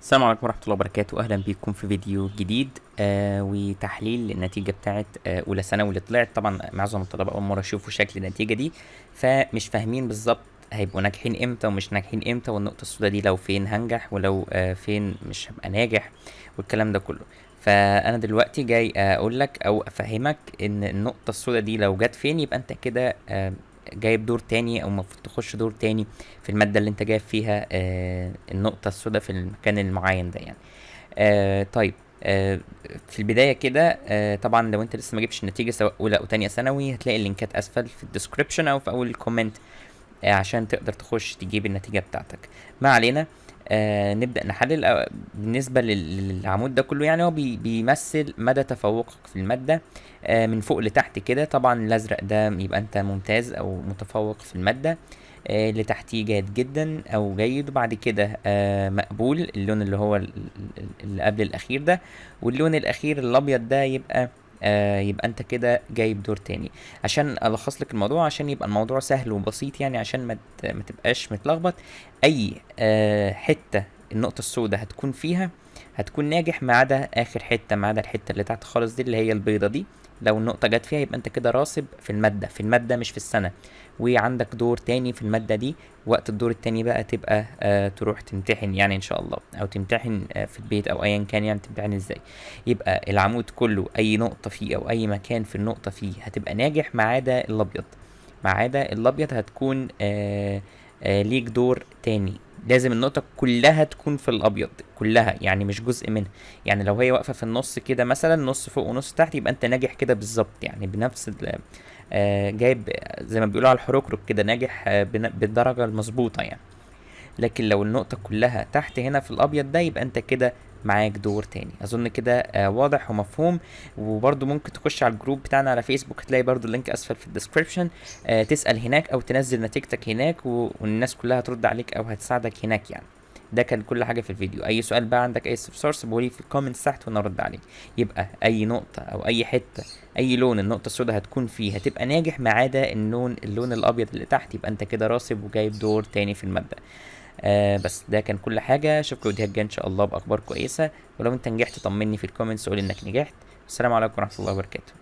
السلام عليكم ورحمة الله وبركاته. أهلا بكم في فيديو جديد وتحليل للنتيجة بتاعة أولى ثانوي اللي طلعت. طبعا معظم الطلبة أول مرة يشوفوا شكل النتيجة دي، فمش فاهمين بالظبط هيبقوا ناجحين امتى ومش ناجحين امتى، والنقطة السوداء دي لو فين هنجح ولو فين مش هبقى ناجح والكلام ده كله. فأنا دلوقتي جاي أقول لك أو أفهمك إن النقطة السوداء دي لو جت فين يبقى أنت كده جايب دور تاني، أو المفروض تخش دور تاني في المادة اللي انت جايب فيها النقطة السوداء في المكان المعين ده يعني. طيب. في البداية كده طبعا لو انت لسه ما جبتش النتيجة سواء أولى أو تانية ثانوي، هتلاقي اللينكات أسفل في الديسكريبشن أو في أول الكومنت عشان تقدر تخش تجيب النتيجة بتاعتك. ما علينا. نبدأ نحلل. بالنسبة للعمود ده كله، يعني هو بيمثل مدى تفوقك في المادة من فوق لتحت كده. طبعا الأزرق ده يبقى أنت ممتاز أو متفوق في المادة، اللي تحتيه جيد جدا أو جيد، وبعد كده مقبول، اللون اللي هو اللي قبل الأخير ده، واللون الأخير الأبيض ده يبقى انت كده جايب دور تاني. عشان الخص لك الموضوع، عشان يبقى الموضوع سهل وبسيط، يعني عشان ما تبقاش متلخبط. اي حته النقطه السوداء هتكون فيها هتكون ناجح، ما عدا اخر حته، ما عدا الحته اللي تحت خالص دي اللي هي البيضه دي. لو النقطه جت فيها يبقى انت كده راسب في الماده مش في السنه، وعندك دور تاني في الماده دي. وقت الدور التاني بقى تبقى تروح تمتحن يعني ان شاء الله، او تمتحن في البيت او ايا كان، يعني تمتحن ازاي. يبقى العمود كله اي نقطة فيه او اي مكان في النقطة فيه هتبقى ناجح، ما عدا الابيض. ما عدا الابيض هتكون ليك دور تاني. لازم النقطة كلها تكون في الابيض، كلها يعني مش جزء منها. يعني لو هي واقفة في النص كده مثلا، نص فوق ونص تحت، يبقى انت ناجح كده بالظبط، يعني بنفس جايب زي ما بيقولوا على الحروكروك كده، ناجح بالدرجة المظبوطة يعني. لكن لو النقطة كلها تحت هنا في الأبيض ده، يبقى أنت كده معاك دور تاني. أظن كده واضح ومفهوم. وبرضو ممكن تخش على الجروب بتاعنا على فيسبوك، هتلاقي برضو اللينك أسفل في الديسكريبشن. تسأل هناك أو تنزل نتيجتك هناك، والناس كلها هترد عليك أو هتساعدك هناك يعني. ده كان كل حاجة في الفيديو. أي سؤال بقى عندك، أي استفسار، سيبهولي في الكومنتس تحت وأنا أرد عليك. يبقى أي نقطة أو أي حتة، أي لون النقطة السوداء هتكون فيه هتبقى ناجح، ما عدا اللون الأبيض اللي تحت، يبقى أنت كده راسب وجايب دور تاني في المادة. بس ده كان كل حاجة. اشوفكم فيديوهات جاية ان شاء الله باخبار كويسة، ولو انت نجحت طمني في الكومنتس وقول انك نجحت. السلام عليكم ورحمة الله وبركاته.